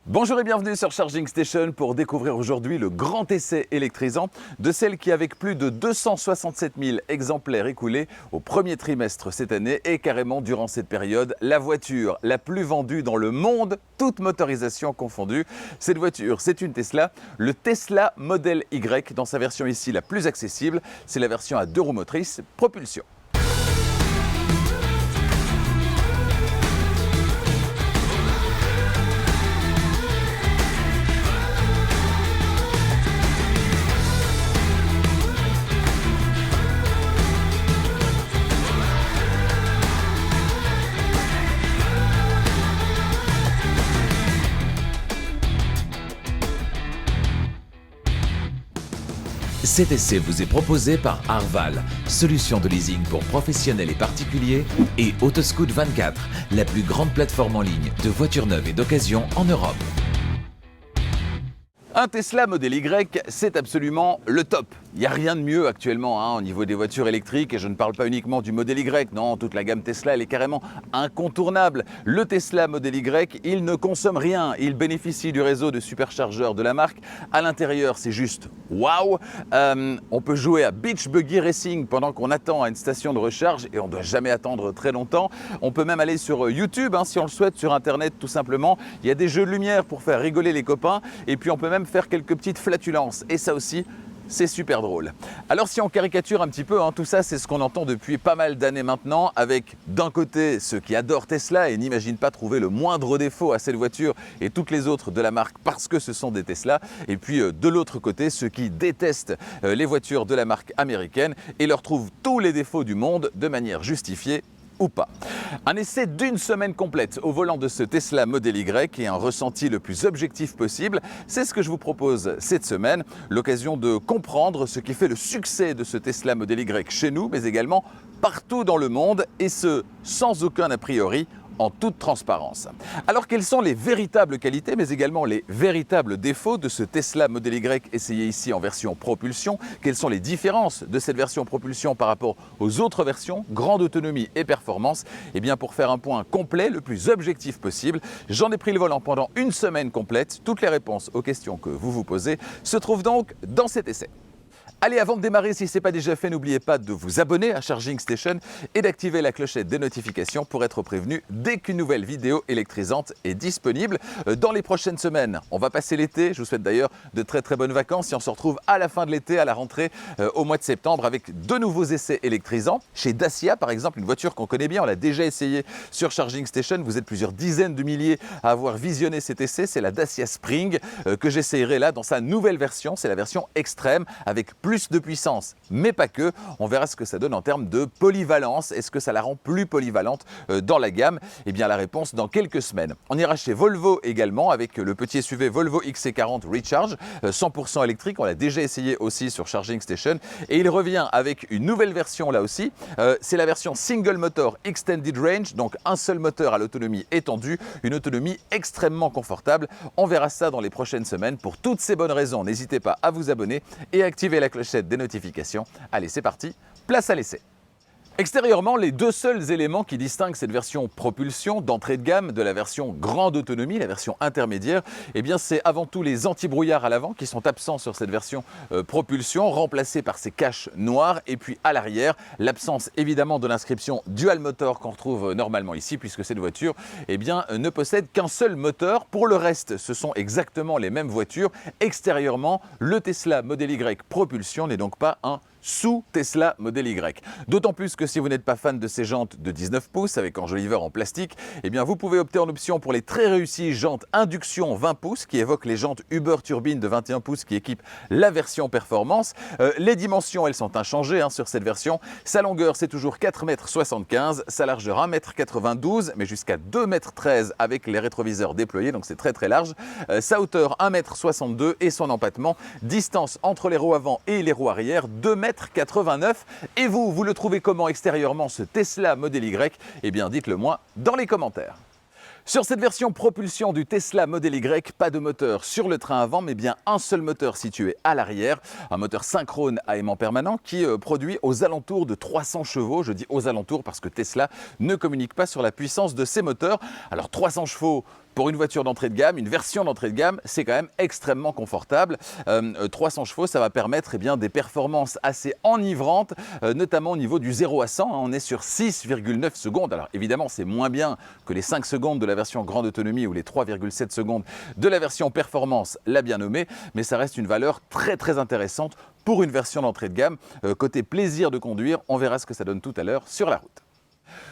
Bonjour et bienvenue sur Charging Station pour découvrir aujourd'hui le grand essai électrisant de celle qui, avec plus de 267 000 exemplaires écoulés au premier trimestre cette année, est carrément durant cette période la voiture la plus vendue dans le monde, toute motorisation confondue. Cette voiture, c'est une Tesla, le Tesla Model Y dans sa version ici la plus accessible. C'est la version à 2 roues motrices, propulsion. Cet essai vous est proposé par Arval, solution de leasing pour professionnels et particuliers, et Autoscout24, la plus grande plateforme en ligne de voitures neuves et d'occasion en Europe. Un Tesla Model Y, c'est absolument le top. Il n'y a rien de mieux actuellement au niveau des voitures électriques, et je ne parle pas uniquement du Model Y, non, toute la gamme Tesla, elle est carrément incontournable. Le Tesla Model Y, il ne consomme rien, il bénéficie du réseau de superchargeurs de la marque. À l'intérieur, c'est juste waouh. On peut jouer à Beach Buggy Racing pendant qu'on attend à une station de recharge, et on ne doit jamais attendre très longtemps. On peut même aller sur YouTube, si on le souhaite, sur Internet tout simplement. Il y a des jeux de lumière pour faire rigoler les copains, et puis on peut même faire quelques petites flatulences, et ça aussi, c'est super drôle. Alors si on caricature un petit peu, tout ça c'est ce qu'on entend depuis pas mal d'années maintenant, avec d'un côté ceux qui adorent Tesla et n'imaginent pas trouver le moindre défaut à cette voiture et toutes les autres de la marque parce que ce sont des Tesla, et puis de l'autre côté ceux qui détestent les voitures de la marque américaine et leur trouvent tous les défauts du monde de manière justifiée ou pas. Un essai d'une semaine complète au volant de ce Tesla Model Y et un ressenti le plus objectif possible, c'est ce que je vous propose cette semaine, l'occasion de comprendre ce qui fait le succès de ce Tesla Model Y chez nous, mais également partout dans le monde, et ce, sans aucun a priori, en toute transparence. Alors quelles sont les véritables qualités mais également les véritables défauts de ce Tesla Model Y essayé ici en version propulsion? Quelles sont les différences de cette version propulsion par rapport aux autres versions, grande autonomie et performance? Et bien pour faire un point complet, le plus objectif possible, j'en ai pris le volant pendant une semaine complète. Toutes les réponses aux questions que vous vous posez se trouvent donc dans cet essai. Allez, avant de démarrer, si ce n'est pas déjà fait, n'oubliez pas de vous abonner à Charging Station et d'activer la clochette des notifications pour être prévenu dès qu'une nouvelle vidéo électrisante est disponible. Dans les prochaines semaines, on va passer l'été. Je vous souhaite d'ailleurs de très très bonnes vacances et on se retrouve à la fin de l'été, à la rentrée, au mois de septembre, avec de nouveaux essais électrisants. Chez Dacia, par exemple, une voiture qu'on connaît bien, on l'a déjà essayé sur Charging Station. Vous êtes plusieurs dizaines de milliers à avoir visionné cet essai. C'est la Dacia Spring que j'essayerai là dans sa nouvelle version. C'est la version extrême avec plus de puissance, mais pas que. On verra ce que ça donne en termes de polyvalence. Est-ce que ça la rend plus polyvalente dans la gamme? Eh bien la réponse dans quelques semaines. On ira chez Volvo également avec le petit SUV Volvo XC40 Recharge, 100% électrique. On l'a déjà essayé aussi sur Charging Station et il revient avec une nouvelle version là aussi. C'est la version Single Motor Extended Range, donc un seul moteur à l'autonomie étendue, une autonomie extrêmement confortable. On verra ça dans les prochaines semaines. Pour toutes ces bonnes raisons, n'hésitez pas à vous abonner et à activer la clochette des notifications. Allez, c'est parti, place à l'essai. Extérieurement, les deux seuls éléments qui distinguent cette version propulsion d'entrée de gamme de la version grande autonomie, la version intermédiaire, eh bien c'est avant tout les anti-brouillard à l'avant qui sont absents sur cette version propulsion, remplacés par ces caches noires, et puis à l'arrière, l'absence évidemment de l'inscription Dual Motor qu'on retrouve normalement ici, puisque cette voiture ne possède qu'un seul moteur. Pour le reste, ce sont exactement les mêmes voitures. Extérieurement, le Tesla Model Y propulsion n'est donc pas un sous Tesla Model Y. D'autant plus que si vous n'êtes pas fan de ces jantes de 19 pouces avec enjoliveur en plastique, eh bien vous pouvez opter en option pour les très réussies jantes induction 20 pouces qui évoquent les jantes Uber Turbine de 21 pouces qui équipent la version performance. Les dimensions, elles sont inchangées sur cette version. Sa longueur, c'est toujours 4,75 m, sa largeur 1,92 m, mais jusqu'à 2,13 m avec les rétroviseurs déployés, donc c'est très très large. Sa hauteur 1,62 m et son empattement, distance entre les roues avant et les roues arrière, 2,89 m. Et vous le trouvez comment extérieurement ce Tesla Model Y? Eh bien dites-le moi dans les commentaires. Sur cette version propulsion du Tesla Model Y, pas de moteur sur le train avant, mais bien un seul moteur situé à l'arrière, un moteur synchrone à aimant permanent qui produit aux alentours de 300 chevaux. Je dis aux alentours parce que Tesla ne communique pas sur la puissance de ses moteurs. Alors 300 chevaux, Pour une voiture d'entrée de gamme, une version d'entrée de gamme, c'est quand même extrêmement confortable. 300 chevaux, ça va permettre des performances assez enivrantes, notamment au niveau du 0 à 100. On est sur 6,9 secondes. Alors évidemment, c'est moins bien que les 5 secondes de la version grande autonomie ou les 3,7 secondes de la version performance, l'a bien nommé, mais ça reste une valeur très très intéressante pour une version d'entrée de gamme. Côté plaisir de conduire, on verra ce que ça donne tout à l'heure sur la route.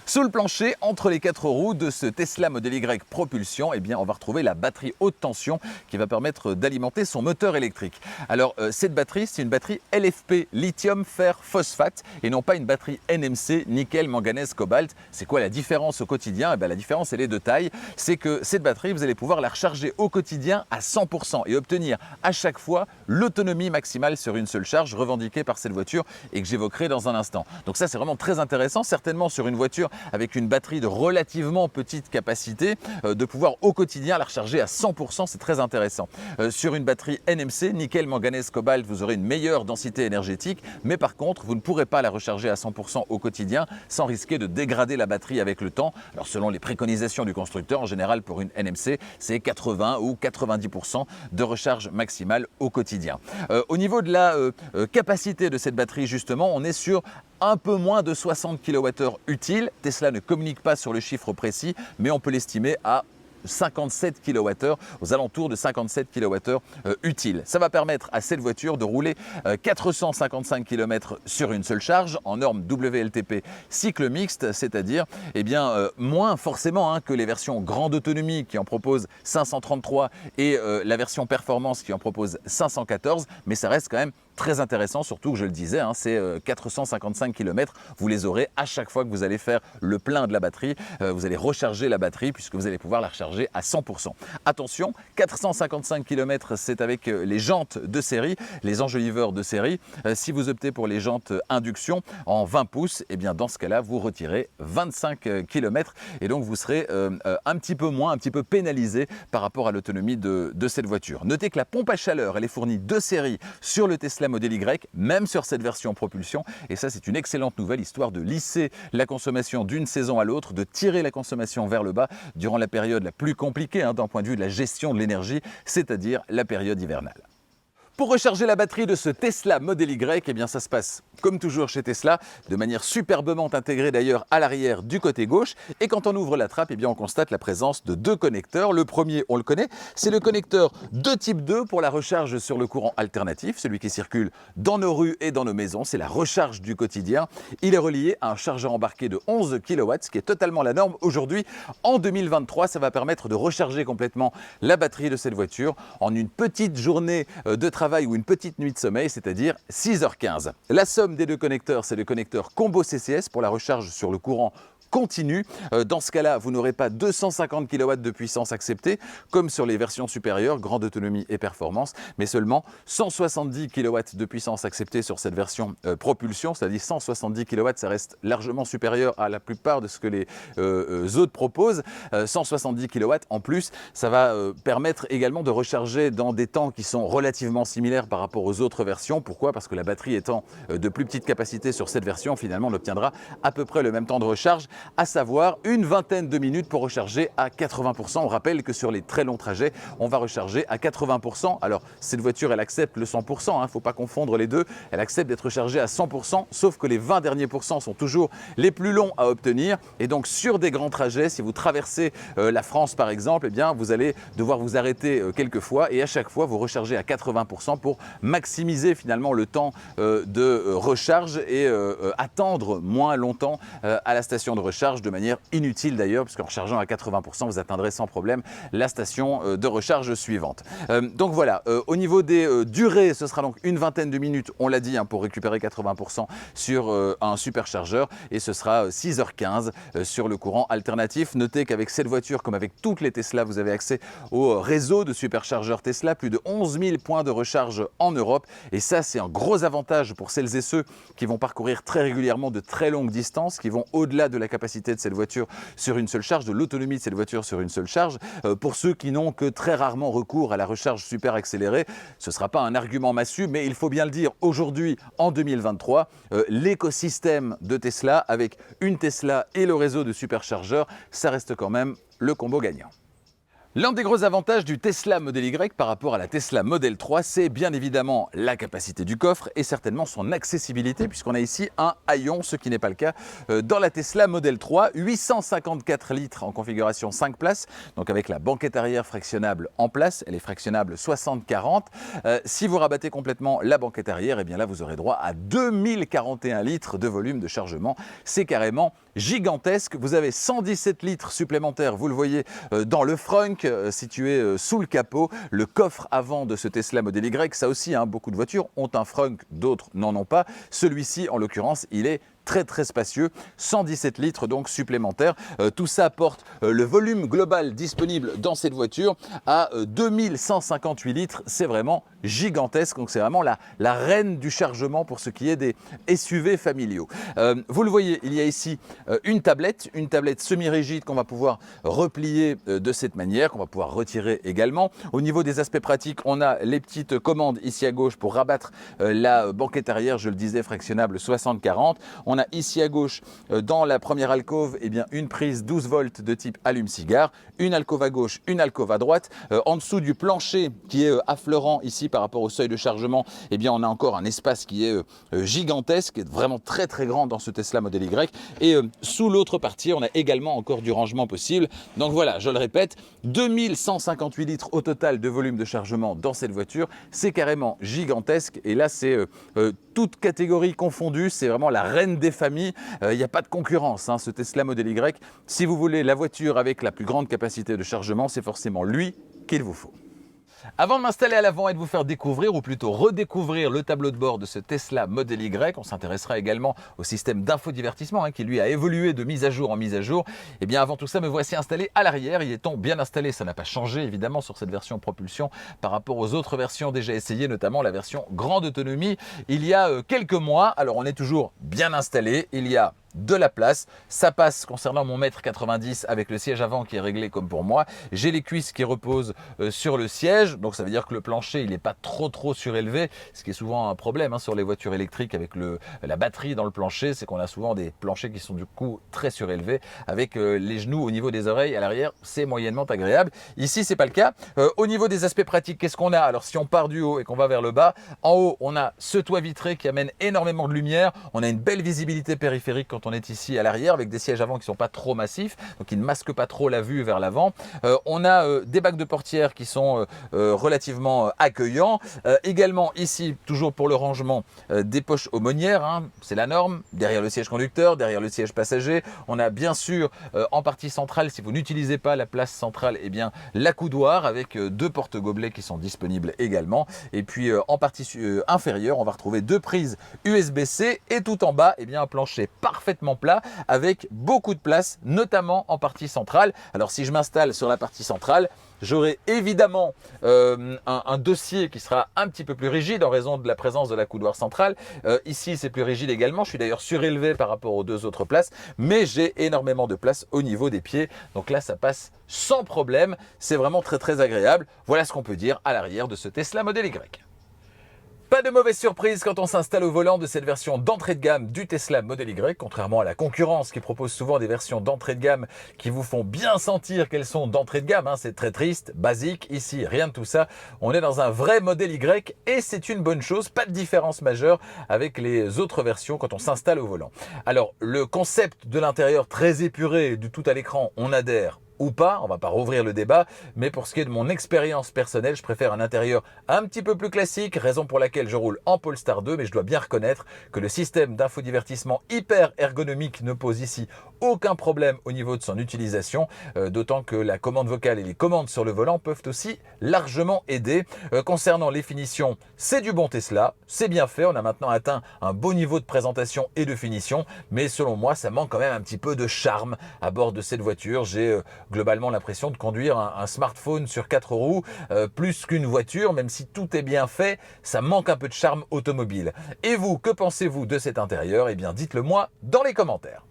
Sous le plancher, entre les 4 roues de ce Tesla Model Y propulsion, on va retrouver la batterie haute tension qui va permettre d'alimenter son moteur électrique. Alors cette batterie, c'est une batterie LFP, lithium fer phosphate, et non pas une batterie NMC, nickel, manganèse, cobalt. C'est quoi la différence au quotidien? La différence, elle est de taille. C'est que cette batterie, vous allez pouvoir la recharger au quotidien à 100% et obtenir à chaque fois l'autonomie maximale sur une seule charge revendiquée par cette voiture et que j'évoquerai dans un instant. Donc ça, c'est vraiment très intéressant, certainement sur une voiture avec une batterie de relativement petite capacité, de pouvoir au quotidien la recharger à 100%, c'est très intéressant. Sur une batterie NMC, nickel, manganèse, cobalt, vous aurez une meilleure densité énergétique, mais par contre, vous ne pourrez pas la recharger à 100% au quotidien sans risquer de dégrader la batterie avec le temps. Alors selon les préconisations du constructeur, en général pour une NMC, c'est 80 ou 90% de recharge maximale au quotidien. Au niveau de la capacité de cette batterie, justement, on est sur un peu moins de 60 kWh utiles. Tesla ne communique pas sur le chiffre précis, mais on peut l'estimer à 57 kWh, aux alentours de 57 kWh utiles. Ça va permettre à cette voiture de rouler 455 km sur une seule charge en norme WLTP cycle mixte, c'est-à-dire moins forcément que les versions grande autonomie qui en proposent 533 et la version performance qui en propose 514, mais ça reste quand même très intéressant, surtout que je le disais, ces 455 km, vous les aurez à chaque fois que vous allez faire le plein de la batterie, vous allez recharger la batterie puisque vous allez pouvoir la recharger à 100%. Attention, 455 km, c'est avec les jantes de série, les enjoliveurs de série. Si vous optez pour les jantes induction en 20 pouces, dans ce cas-là, vous retirez 25 km et donc vous serez un petit peu pénalisé par rapport à l'autonomie de cette voiture. Notez que la pompe à chaleur, elle est fournie de série sur le Tesla Model Y, même sur cette version propulsion, et ça c'est une excellente nouvelle, histoire de lisser la consommation d'une saison à l'autre, de tirer la consommation vers le bas durant la période la plus compliquée d'un point de vue de la gestion de l'énergie, c'est-à-dire la période hivernale. Pour recharger la batterie de ce Tesla Model Y, ça se passe comme toujours chez Tesla, de manière superbement intégrée d'ailleurs à l'arrière du côté gauche. Et quand on ouvre la trappe, on constate la présence de 2 connecteurs. Le premier, on le connaît, c'est le connecteur de type 2 pour la recharge sur le courant alternatif, celui qui circule dans nos rues et dans nos maisons. C'est la recharge du quotidien. Il est relié à un chargeur embarqué de 11 kW, ce qui est totalement la norme aujourd'hui. En 2023, ça va permettre de recharger complètement la batterie de cette voiture en une petite journée de travail ou une petite nuit de sommeil, c'est-à-dire 6h15. La somme des 2 connecteurs, c'est le connecteur combo CCS pour la recharge sur le courant continu. Dans ce cas-là, vous n'aurez pas 250 kW de puissance acceptée, comme sur les versions supérieures, grande autonomie et performance, mais seulement 170 kW de puissance acceptée sur cette version propulsion, c'est-à-dire 170 kW, ça reste largement supérieur à la plupart de ce que les autres proposent. 170 kW en plus, ça va permettre également de recharger dans des temps qui sont relativement similaires par rapport aux autres versions. Pourquoi? Parce que la batterie étant de plus petite capacité sur cette version, finalement, on obtiendra à peu près le même temps de recharge, à savoir une vingtaine de minutes pour recharger à 80%. On rappelle que sur les très longs trajets, on va recharger à 80%. Alors, cette voiture, elle accepte le 100%, il ne faut pas confondre les deux. Elle accepte d'être rechargée à 100%, sauf que les 20 derniers pourcents sont toujours les plus longs à obtenir. Et donc, sur des grands trajets, si vous traversez la France, par exemple, vous allez devoir vous arrêter quelques fois et à chaque fois, vous rechargez à 80% pour maximiser finalement le temps de recharge et attendre moins longtemps à la station de recharge, de manière inutile d'ailleurs, puisqu'en rechargeant à 80%, vous atteindrez sans problème la station de recharge suivante. Donc voilà, au niveau des durées, ce sera donc une vingtaine de minutes, on l'a dit, pour récupérer 80% sur un superchargeur, et ce sera 6h15 sur le courant alternatif. Notez qu'avec cette voiture, comme avec toutes les Tesla, vous avez accès au réseau de superchargeurs Tesla, plus de 11 000 points de recharge en Europe, et ça c'est un gros avantage pour celles et ceux qui vont parcourir très régulièrement de très longues distances, qui vont au-delà de la capacité de cette voiture sur une seule charge, de l'autonomie de cette voiture sur une seule charge. Pour ceux qui n'ont que très rarement recours à la recharge super accélérée, ce ne sera pas un argument massu, mais il faut bien le dire, aujourd'hui, en 2023, l'écosystème de Tesla, avec une Tesla et le réseau de superchargeurs, ça reste quand même le combo gagnant. L'un des gros avantages du Tesla Model Y par rapport à la Tesla Model 3, c'est bien évidemment la capacité du coffre et certainement son accessibilité, puisqu'on a ici un haillon, ce qui n'est pas le cas dans la Tesla Model 3. 854 litres en configuration 5 places, donc avec la banquette arrière fractionnable en place, elle est fractionnable 60-40. Si vous rabattez complètement la banquette arrière, et bien là vous aurez droit à 2041 litres de volume de chargement. C'est carrément gigantesque. Vous avez 117 litres supplémentaires, vous le voyez, dans le frunk, situé sous le capot. Le coffre avant de ce Tesla Model Y, ça aussi, beaucoup de voitures ont un frunk, d'autres n'en ont pas. Celui-ci, en l'occurrence, il est très spacieux, 117 litres donc supplémentaires. Tout ça porte le volume global disponible dans cette voiture à 2158 litres. C'est vraiment gigantesque, donc c'est vraiment la reine du chargement pour ce qui est des SUV familiaux. Vous le voyez, il y a ici une tablette semi-rigide qu'on va pouvoir replier de cette manière, qu'on va pouvoir retirer également. Au niveau des aspects pratiques, on a les petites commandes ici à gauche pour rabattre la banquette arrière, je le disais, fractionnable 60-40. On a ici à gauche, dans la première alcôve, une prise 12 volts de type allume-cigare, une alcôve à gauche, une alcôve à droite. En dessous du plancher qui est affleurant ici par rapport au seuil de chargement, on a encore un espace qui est gigantesque, vraiment très grand dans ce Tesla Model Y. Et sous l'autre partie, on a également encore du rangement possible. Donc voilà, je le répète, 2158 litres au total de volume de chargement dans cette voiture. C'est carrément gigantesque. Et là, c'est toute catégorie confondue. C'est vraiment la reine des familles. Il n'y a pas de concurrence, ce Tesla Model Y. Si vous voulez la voiture avec la plus grande capacité de chargement, c'est forcément lui qu'il vous faut. Avant de m'installer à l'avant et de vous faire découvrir, ou plutôt redécouvrir le tableau de bord de ce Tesla Model Y, on s'intéressera également au système d'infodivertissement qui lui a évolué de mise à jour en mise à jour. Et bien avant tout ça, me voici installé à l'arrière. Y est-on bien installé? Ça n'a pas changé évidemment sur cette version propulsion par rapport aux autres versions déjà essayées, notamment la version grande autonomie il y a quelques mois. Alors on est toujours bien installé, il y a de la place, ça passe concernant mon 1m90 avec le siège avant qui est réglé comme pour moi. J'ai les cuisses qui reposent sur le siège, donc ça veut dire que le plancher il n'est pas trop surélevé, ce qui est souvent un problème sur les voitures électriques avec la batterie dans le plancher, c'est qu'on a souvent des planchers qui sont du coup très surélevés avec les genoux au niveau des oreilles à l'arrière, c'est moyennement agréable. Ici c'est pas le cas. Au niveau des aspects pratiques, qu'est-ce qu'on a? Alors si on part du haut et qu'on va vers le bas, en haut on a ce toit vitré qui amène énormément de lumière, on a une belle visibilité périphérique quand on est ici à l'arrière avec des sièges avant qui ne sont pas trop massifs, donc ils ne masquent pas trop la vue vers l'avant. On a des bacs de portière qui sont relativement accueillants. Également ici, toujours pour le rangement, des poches aumônières, c'est la norme, derrière le siège conducteur, derrière le siège passager. On a bien sûr en partie centrale, si vous n'utilisez pas la place centrale, l'accoudoir avec deux porte-gobelets qui sont disponibles également. Et puis en partie inférieure, on va retrouver deux prises USB-C et tout en bas, un plancher parfaitement plat avec beaucoup de place, notamment en partie centrale. Alors si je m'installe sur la partie centrale, j'aurai évidemment un dossier qui sera un petit peu plus rigide en raison de la présence de la coudoir centrale. Ici, c'est plus rigide également. Je suis d'ailleurs surélevé par rapport aux deux autres places, mais j'ai énormément de place au niveau des pieds. Donc là, ça passe sans problème. C'est vraiment très agréable. Voilà ce qu'on peut dire à l'arrière de ce Tesla Model Y. Pas de mauvaise surprise quand on s'installe au volant de cette version d'entrée de gamme du Tesla Model Y, contrairement à la concurrence qui propose souvent des versions d'entrée de gamme qui vous font bien sentir qu'elles sont d'entrée de gamme. C'est très triste, basique. Ici, rien de tout ça. On est dans un vrai Model Y et c'est une bonne chose. Pas de différence majeure avec les autres versions quand on s'installe au volant. Alors, le concept de l'intérieur très épuré, du tout à l'écran, on adhère ou pas, on va pas rouvrir le débat, mais pour ce qui est de mon expérience personnelle, je préfère un intérieur un petit peu plus classique, raison pour laquelle je roule en Polestar 2, mais je dois bien reconnaître que le système d'infodivertissement hyper ergonomique ne pose ici aucun problème au niveau de son utilisation, d'autant que la commande vocale et les commandes sur le volant peuvent aussi largement aider. Concernant les finitions, c'est du bon Tesla, c'est bien fait, on a maintenant atteint un beau niveau de présentation et de finition, mais selon moi, ça manque quand même un petit peu de charme à bord de cette voiture. J'ai globalement l'impression de conduire un smartphone sur 4 roues, plus qu'une voiture, même si tout est bien fait, ça manque un peu de charme automobile. Et vous, que pensez-vous de cet intérieur? Dites-le moi dans les commentaires.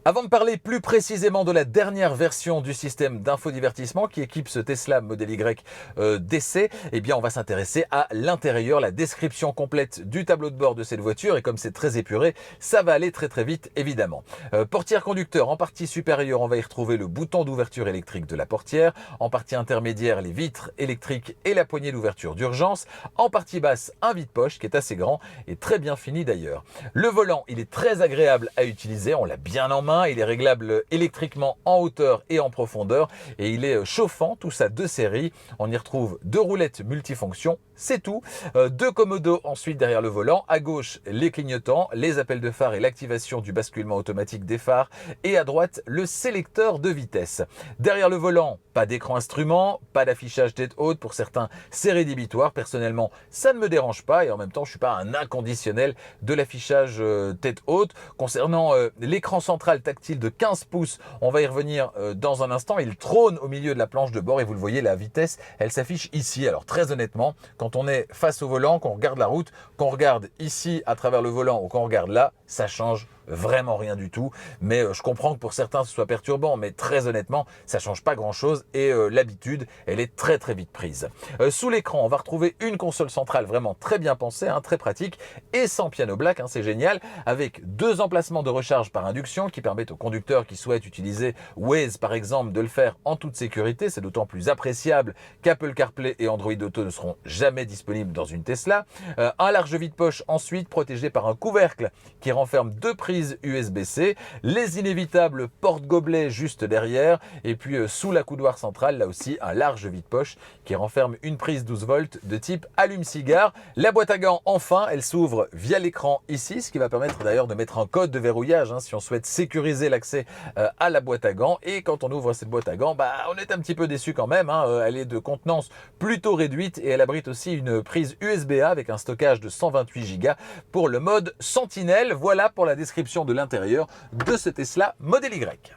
Avant de parler plus précisément de la dernière version du système d'infodivertissement qui équipe ce Tesla Model Y DC, eh bien on va s'intéresser à l'intérieur, la description complète du tableau de bord de cette voiture, et comme c'est très épuré, ça va aller très très vite évidemment. Portière conducteur, en partie supérieure, on va y retrouver le bouton d'ouverture électrique de la portière, en partie intermédiaire, les vitres électriques et la poignée d'ouverture d'urgence, en partie basse, un vide-poche qui est assez grand et très bien fini d'ailleurs. Le volant, il est très agréable à utiliser, on l'a bien en main. Il est réglable électriquement en hauteur et en profondeur et il est chauffant, tout ça de série. On y retrouve 2 roulettes multifonctions, c'est tout. 2 commodos ensuite derrière le volant. À gauche, les clignotants, les appels de phare et l'activation du basculement automatique des phares. Et à droite, le sélecteur de vitesse. Derrière le volant, pas d'écran instrument, pas d'affichage tête haute. Pour certains, c'est rédhibitoire. Personnellement, ça ne me dérange pas et en même temps, je ne suis pas un inconditionnel de l'affichage tête haute. Concernant l'écran central tactile de 15 pouces, on va y revenir dans un instant. Il trône au milieu de la planche de bord et vous le voyez, la vitesse, elle s'affiche ici. Alors très honnêtement, quand on est face au volant, qu'on regarde la route, qu'on regarde ici à travers le volant ou qu'on regarde là, ça change vraiment rien du tout, mais je comprends que pour certains ce soit perturbant, mais très honnêtement ça change pas grand chose et l'habitude elle est très très vite prise. Sous l'écran on va retrouver une console centrale vraiment très bien pensée, très pratique et sans piano black, c'est génial, avec 2 emplacements de recharge par induction qui permettent aux conducteurs qui souhaitent utiliser Waze par exemple de le faire en toute sécurité. C'est d'autant plus appréciable qu'Apple CarPlay et Android Auto ne seront jamais disponibles dans une Tesla. Un large vide-poche ensuite protégé par un couvercle qui renferme 2 prises USB-C, les inévitables porte-gobelets juste derrière et puis sous la coudoir centrale là aussi un large vide-poche qui renferme une prise 12 volts de type allume-cigare. La boîte à gants enfin elle s'ouvre via l'écran ici, ce qui va permettre d'ailleurs de mettre un code de verrouillage si on souhaite sécuriser l'accès à la boîte à gants. Et quand on ouvre cette boîte à gants, on est un petit peu déçu quand même, elle est de contenance plutôt réduite et elle abrite aussi une prise USB-A avec un stockage de 128 Go pour le mode Sentinelle. Voilà pour la description de l'intérieur de ce Tesla Model Y.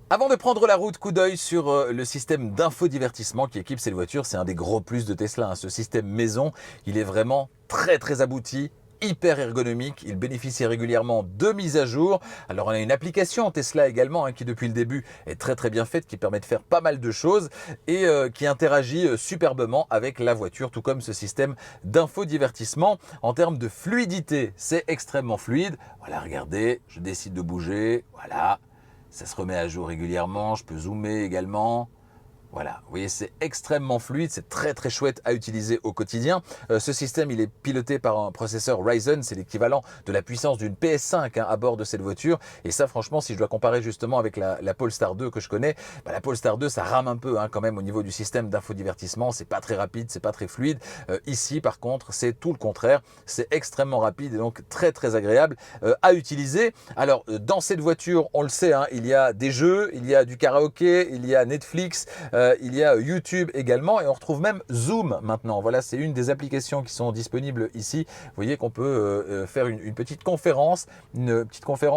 Avant de prendre la route, coup d'œil sur le système d'infodivertissement qui équipe cette voiture. C'est un des gros plus de Tesla, ce système maison. Il est vraiment très très abouti, hyper ergonomique, il bénéficie régulièrement de mises à jour. Alors on a une application Tesla également qui depuis le début est très très bien faite, qui permet de faire pas mal de choses et qui interagit superbement avec la voiture, tout comme ce système d'infodivertissement. En termes de fluidité, c'est extrêmement fluide. Voilà, regardez, je décide de bouger, voilà, ça se remet à jour régulièrement, je peux zoomer également. Voilà, vous voyez, c'est extrêmement fluide, c'est très très chouette à utiliser au quotidien. Ce système, il est piloté par un processeur Ryzen, c'est l'équivalent de la puissance d'une PS5 à bord de cette voiture. Et ça, franchement, si je dois comparer justement avec la Polestar 2 que je connais, la Polestar 2, ça rame un peu quand même au niveau du système d'infodivertissement. C'est pas très rapide, c'est pas très fluide. Ici, par contre, c'est tout le contraire. C'est extrêmement rapide et donc très très agréable à utiliser. Alors, dans cette voiture, on le sait, il y a des jeux, il y a du karaoké, il y a Netflix, il y a YouTube également et on retrouve même Zoom maintenant. Voilà, c'est une des applications qui sont disponibles ici. Vous voyez qu'on peut faire une petite conférence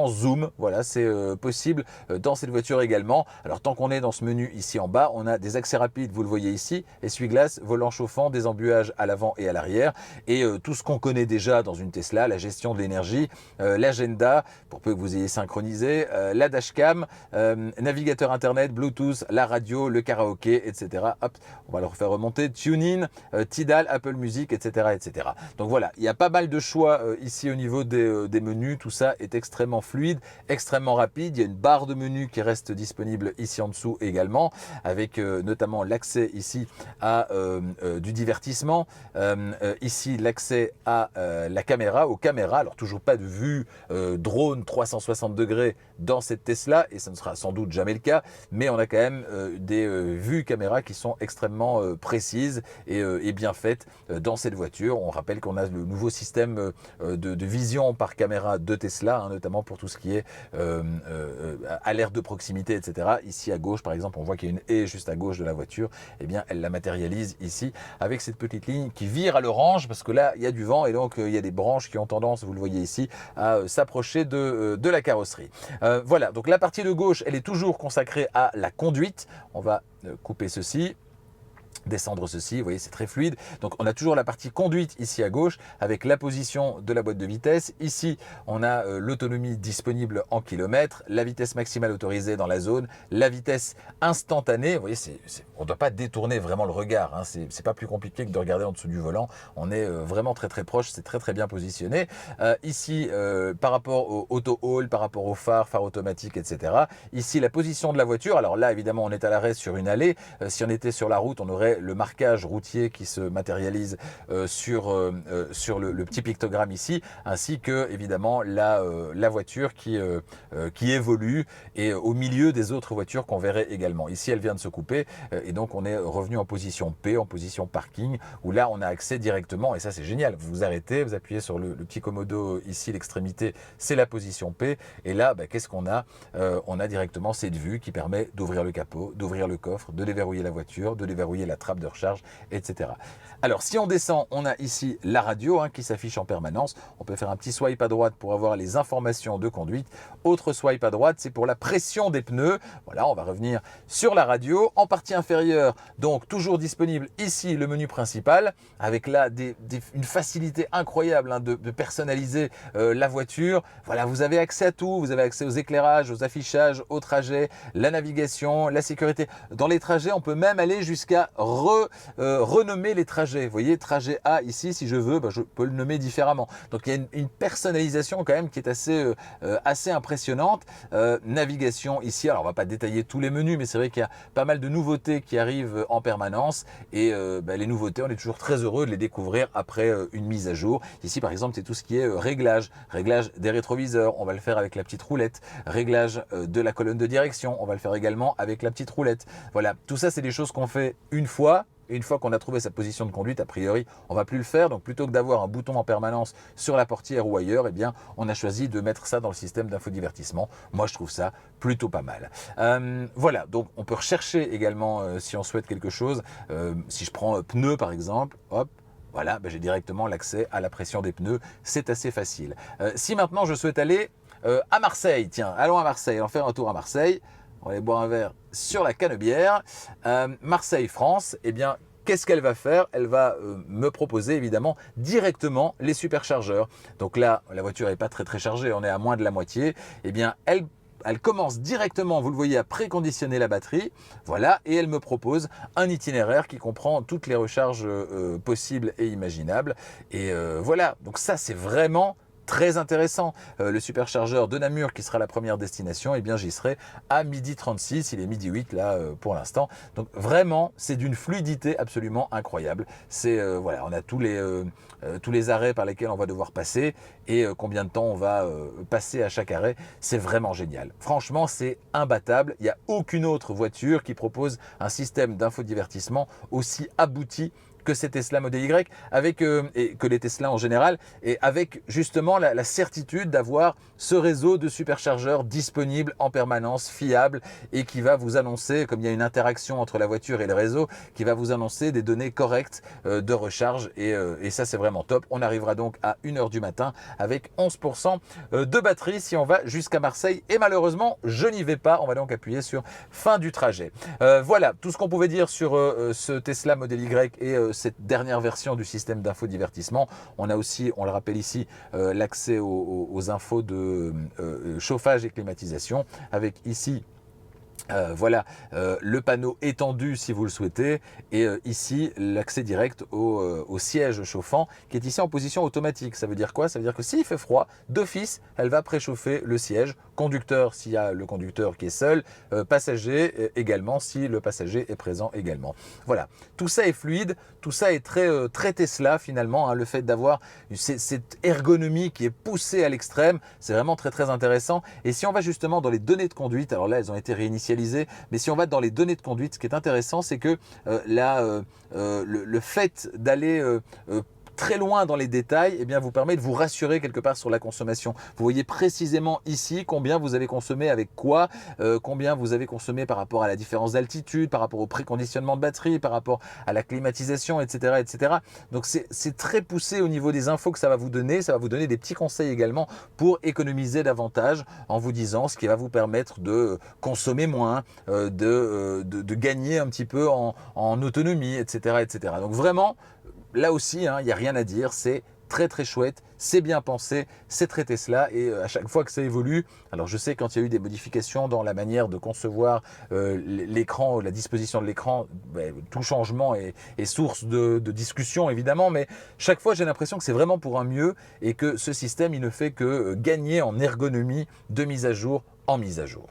Zoom. Voilà, c'est possible dans cette voiture également. Alors tant qu'on est dans ce menu ici en bas, on a des accès rapides, vous le voyez ici, essuie-glace, volant chauffant, des embuages à l'avant et à l'arrière et tout ce qu'on connaît déjà dans une Tesla, la gestion de l'énergie, l'agenda pour peu que vous ayez synchronisé, la dashcam, navigateur internet, Bluetooth, la radio, le karaoké, etc. Hop, on va le refaire remonter. TuneIn, Tidal, Apple Music, etc., etc. Donc voilà, il y a pas mal de choix ici au niveau des menus. Tout ça est extrêmement fluide, extrêmement rapide. Il y a une barre de menu qui reste disponible ici en dessous également, avec notamment l'accès ici à du divertissement. Ici, l'accès à la caméra, aux caméras. Alors toujours pas de vue drone 360 degrés dans cette Tesla et ça ne sera sans doute jamais le cas, mais on a quand même des vues caméra qui sont extrêmement précises et bien faites dans cette voiture. On rappelle qu'on a le nouveau système de vision par caméra de Tesla, notamment pour tout ce qui est alerte de proximité, etc. Ici à gauche, par exemple, on voit qu'il y a une haie juste à gauche de la voiture. Eh bien, elle la matérialise ici avec cette petite ligne qui vire à l'orange parce que là, il y a du vent et donc il y a des branches qui ont tendance, vous le voyez ici, à s'approcher de la carrosserie. Voilà, donc la partie de gauche, elle est toujours consacrée à la conduite. On va couper ceci. descendre ceci, vous voyez, c'est très fluide. Donc on a toujours la partie conduite ici à gauche avec la position de la boîte de vitesse. Ici, on a l'autonomie disponible en kilomètres, la vitesse maximale autorisée dans la zone, la vitesse instantanée. Vous voyez, on ne doit pas détourner vraiment le regard, hein. C'est pas plus compliqué que de regarder en dessous du volant. On est vraiment très très proche, c'est très très bien positionné. Ici, par rapport au auto-hold, par rapport au phare automatique, etc. Ici, la position de la voiture. Alors là, évidemment, on est à l'arrêt sur une allée. Si on était sur la route, on aurait le marquage routier qui se matérialise sur le petit pictogramme ici, ainsi que évidemment la voiture qui évolue et au milieu des autres voitures qu'on verrait également. Ici, elle vient de se couper et donc on est revenu en position P, en position parking, où là on a accès directement, et ça c'est génial. Vous vous arrêtez, vous appuyez sur le petit commodo ici, l'extrémité, c'est la position P, et là qu'est-ce qu'on a? On a directement cette vue qui permet d'ouvrir le capot, d'ouvrir le coffre, de déverrouiller la voiture, de déverrouiller la trappe de recharge, etc. Alors si on descend, on a ici la radio qui s'affiche en permanence. On peut faire un petit swipe à droite pour avoir les informations de conduite. Autre swipe à droite, c'est pour la pression des pneus. Voilà, on va revenir sur la radio. En partie inférieure, donc toujours disponible ici le menu principal, avec là une facilité incroyable de personnaliser la voiture. Voilà, vous avez accès à tout. Vous avez accès aux éclairages, aux affichages, aux trajets, la navigation, la sécurité. Dans les trajets, on peut même aller jusqu'à renommer les trajets. Vous voyez, trajet A ici, si je veux, je peux le nommer différemment. Donc il y a une personnalisation quand même qui est assez impressionnante. Navigation ici, alors on va pas détailler tous les menus, mais c'est vrai qu'il y a pas mal de nouveautés qui arrivent en permanence. Et les nouveautés, on est toujours très heureux de les découvrir après une mise à jour. Ici par exemple, c'est tout ce qui est réglage des rétroviseurs, on va le faire avec la petite roulette. Réglage de la colonne de direction, on va le faire également avec la petite roulette. Voilà, tout ça c'est des choses qu'on fait une fois. Et une fois qu'on a trouvé sa position de conduite, a priori, on ne va plus le faire. Donc plutôt que d'avoir un bouton en permanence sur la portière ou ailleurs, eh bien, on a choisi de mettre ça dans le système d'infodivertissement. Moi, je trouve ça plutôt pas mal. Voilà, donc on peut rechercher également si on souhaite quelque chose. Si je prends pneus par exemple, hop. Voilà, j'ai directement l'accès à la pression des pneus. C'est assez facile. Si maintenant je souhaite aller à Marseille, tiens, allons à Marseille, allons faire un tour à Marseille. On va aller boire un verre sur la Canebière. Marseille, France, eh bien, qu'est-ce qu'elle va faire? Elle va me proposer évidemment directement les superchargeurs. Donc là, la voiture n'est pas très très chargée, on est à moins de la moitié. Eh bien, elle commence directement, vous le voyez, à préconditionner la batterie. Voilà, et elle me propose un itinéraire qui comprend toutes les recharges possibles et imaginables. Et voilà, donc ça c'est vraiment très intéressant. Le superchargeur de Namur qui sera la première destination, eh bien j'y serai à 12h36, il est 12h08 là pour l'instant. Donc vraiment, c'est d'une fluidité absolument incroyable. C'est voilà, on a tous les arrêts par lesquels on va devoir passer et combien de temps on va passer à chaque arrêt. C'est vraiment génial. Franchement, c'est imbattable. Il n'y a aucune autre voiture qui propose un système d'infodivertissement aussi abouti que ces Tesla Model Y, et que les Tesla en général, et avec justement la certitude d'avoir ce réseau de superchargeurs disponible en permanence, fiable, et qui va vous annoncer, comme il y a une interaction entre la voiture et le réseau, qui va vous annoncer des données correctes de recharge, et ça c'est vraiment top. On arrivera donc à 1h du matin avec 11% de batterie si on va jusqu'à Marseille, et malheureusement je n'y vais pas. On va donc appuyer sur fin du trajet. Voilà tout ce qu'on pouvait dire sur ce Tesla Model Y et cette dernière version du système d'infodivertissement. On a aussi, on le rappelle ici, l'accès aux infos de chauffage et climatisation, avec ici voilà le panneau étendu si vous le souhaitez, et ici l'accès direct au siège chauffant qui est ici en position automatique. Ça veut dire quoi? Ça veut dire que s'il fait froid, d'office elle va préchauffer le siège, conducteur s'il y a le conducteur qui est seul, passager également si le passager est présent également. Voilà, tout ça est fluide, tout ça est très Tesla finalement, le fait d'avoir cette ergonomie qui est poussée à l'extrême, c'est vraiment très intéressant. Et si on va justement dans les données de conduite, alors là elles ont été réinitialisées, mais si on va dans les données de conduite, ce qui est intéressant, c'est que le fait d'aller très loin dans les détails, eh bien, vous permet de vous rassurer quelque part sur la consommation. Vous voyez précisément ici combien vous avez consommé avec quoi, combien vous avez consommé par rapport à la différence d'altitude, par rapport au préconditionnement de batterie, par rapport à la climatisation, etc. etc. Donc c'est très poussé au niveau des infos que ça va vous donner. Ça va vous donner des petits conseils également pour économiser davantage en vous disant ce qui va vous permettre de consommer moins, de gagner un petit peu en autonomie, etc., etc. Donc vraiment, là aussi, il n'y a rien à dire, c'est très très chouette, c'est bien pensé, c'est très Tesla et à chaque fois que ça évolue, alors je sais quand il y a eu des modifications dans la manière de concevoir l'écran, la disposition de l'écran, tout changement est source de discussion évidemment, mais chaque fois j'ai l'impression que c'est vraiment pour un mieux et que ce système il ne fait que gagner en ergonomie de mise à jour en mise à jour.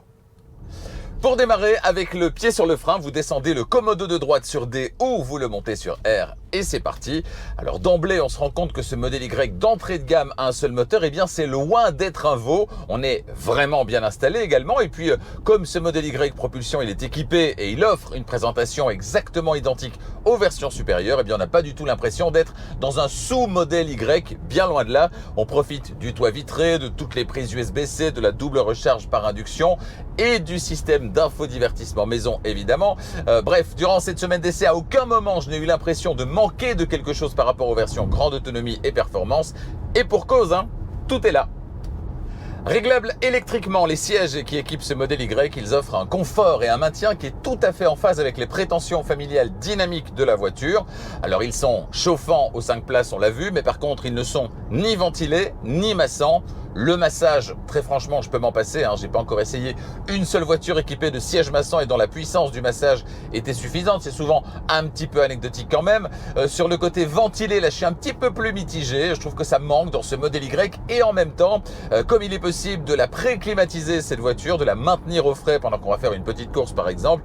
Pour démarrer, avec le pied sur le frein, vous descendez le commodo de droite sur D ou vous le montez sur R et c'est parti. Alors d'emblée, on se rend compte que ce modèle Y d'entrée de gamme à un seul moteur, eh bien c'est loin d'être un veau. On est vraiment bien installé également et puis comme ce modèle Y propulsion, il est équipé et il offre une présentation exactement identique aux versions supérieures, eh bien on n'a pas du tout l'impression d'être dans un sous-modèle Y, bien loin de là. On profite du toit vitré, de toutes les prises USB-C, de la double recharge par induction et du système d'infodivertissement maison évidemment. Bref, durant cette semaine d'essai, à aucun moment je n'ai eu l'impression de manquer de quelque chose par rapport aux versions grande autonomie et performance. Et pour cause, tout est là. Réglables électriquement, les sièges qui équipent ce modèle Y, ils offrent un confort et un maintien qui est tout à fait en phase avec les prétentions familiales dynamiques de la voiture. Alors ils sont chauffants aux 5 places, on l'a vu, mais par contre ils ne sont ni ventilés ni massants. Le massage, très franchement, je peux m'en passer, j'ai pas encore essayé une seule voiture équipée de sièges massants et dont la puissance du massage était suffisante. C'est souvent un petit peu anecdotique quand même. Sur le côté ventilé, là je suis un petit peu plus mitigé. Je trouve que ça manque dans ce modèle Y et en même temps, comme il est possible de la pré-climatiser cette voiture, de la maintenir au frais pendant qu'on va faire une petite course par exemple,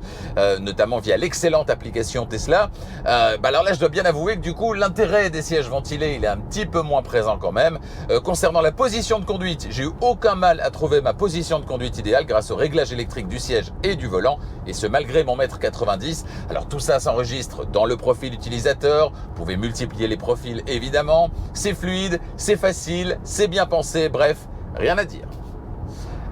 notamment via l'excellente application Tesla, alors là je dois bien avouer que du coup l'intérêt des sièges ventilés il est un petit peu moins présent quand même. Concernant la position de conduite, j'ai eu aucun mal à trouver ma position de conduite idéale grâce au réglage électrique du siège et du volant, et ce malgré mon mètre 90. Alors tout ça s'enregistre dans le profil utilisateur, vous pouvez multiplier les profils évidemment, c'est fluide, c'est facile, c'est bien pensé, bref, rien à dire.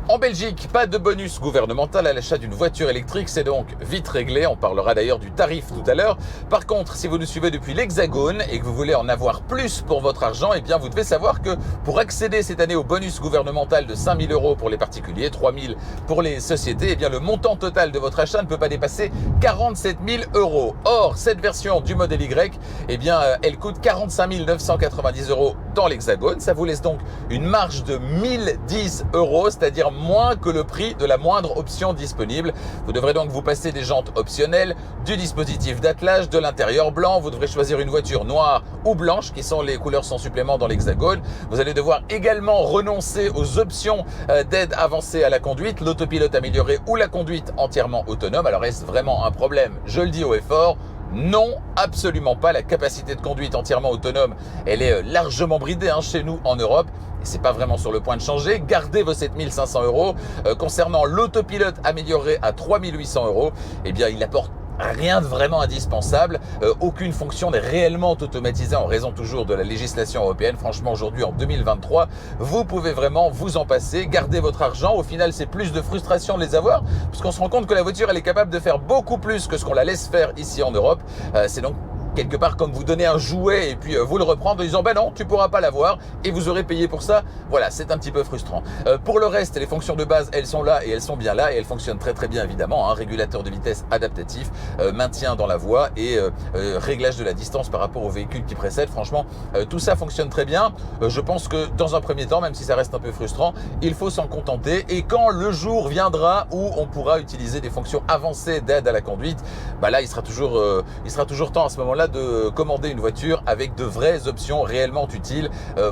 En Belgique, pas de bonus gouvernemental à l'achat d'une voiture électrique, c'est donc vite réglé. On parlera d'ailleurs du tarif tout à l'heure. Par contre, si vous nous suivez depuis l'Hexagone et que vous voulez en avoir plus pour votre argent, eh bien vous devez savoir que pour accéder cette année au bonus gouvernemental de 5 000 € pour les particuliers, 3 000 pour les sociétés, eh bien le montant total de votre achat ne peut pas dépasser 47 000 €. Or, cette version du modèle Y, eh bien elle coûte 45 990 € dans l'Hexagone. Ça vous laisse donc une marge de 1010 €, c'est-à-dire moins que le prix de la moindre option disponible. Vous devrez donc vous passer des jantes optionnelles, du dispositif d'attelage, de l'intérieur blanc. Vous devrez choisir une voiture noire ou blanche, qui sont les couleurs sans supplément dans l'Hexagone. Vous allez devoir également renoncer aux options d'aide avancée à la conduite, l'autopilote amélioré ou la conduite entièrement autonome. Alors est-ce vraiment un problème? Je le dis haut et fort. Non, absolument pas. La capacité de conduite entièrement autonome, elle est largement bridée chez nous en Europe. Et c'est pas vraiment sur le point de changer. Gardez vos 7 500 €. Concernant l'autopilote amélioré à 3 800 €, eh bien il apporte rien de vraiment indispensable. Aucune fonction n'est réellement automatisée en raison toujours de la législation européenne. Franchement, aujourd'hui, en 2023, vous pouvez vraiment vous en passer. Gardez votre argent. Au final, c'est plus de frustration de les avoir parce qu'on se rend compte que la voiture, elle est capable de faire beaucoup plus que ce qu'on la laisse faire ici en Europe. C'est donc quelque part comme vous donner un jouet et puis vous le reprendre en disant non, tu pourras pas l'avoir et vous aurez payé pour ça. Voilà, c'est un petit peu frustrant. Pour le reste, les fonctions de base, elles sont là et elles sont bien là et elles fonctionnent très très bien évidemment. Régulateur de vitesse adaptatif, maintien dans la voie et réglage de la distance par rapport au véhicule qui précède. Franchement, tout ça fonctionne très bien. Je pense que dans un premier temps, même si ça reste un peu frustrant, il faut s'en contenter et quand le jour viendra où on pourra utiliser des fonctions avancées d'aide à la conduite, là il sera toujours temps à ce moment-là de commander une voiture avec de vraies options réellement utiles.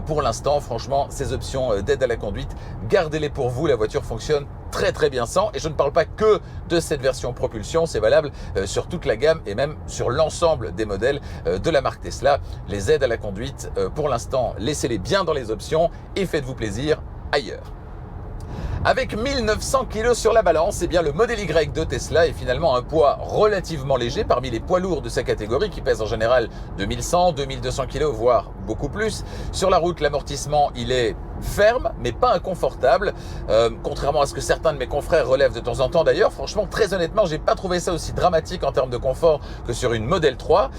Pour l'instant, franchement, ces options d'aide à la conduite, gardez-les pour vous. La voiture fonctionne très très bien sans, et je ne parle pas que de cette version propulsion, c'est valable sur toute la gamme et même sur l'ensemble des modèles de la marque Tesla. Les aides à la conduite, pour l'instant, laissez-les bien dans les options et faites-vous plaisir ailleurs. Avec 1900 kg sur la balance, le modèle Y de Tesla est finalement un poids relativement léger parmi les poids lourds de sa catégorie qui pèsent en général 2100, 2200 kg, voire beaucoup plus. Sur la route, l'amortissement, il est ferme, mais pas inconfortable, contrairement à ce que certains de mes confrères relèvent de temps en temps d'ailleurs. Franchement, très honnêtement, j'ai pas trouvé ça aussi dramatique en termes de confort que sur une Model 3.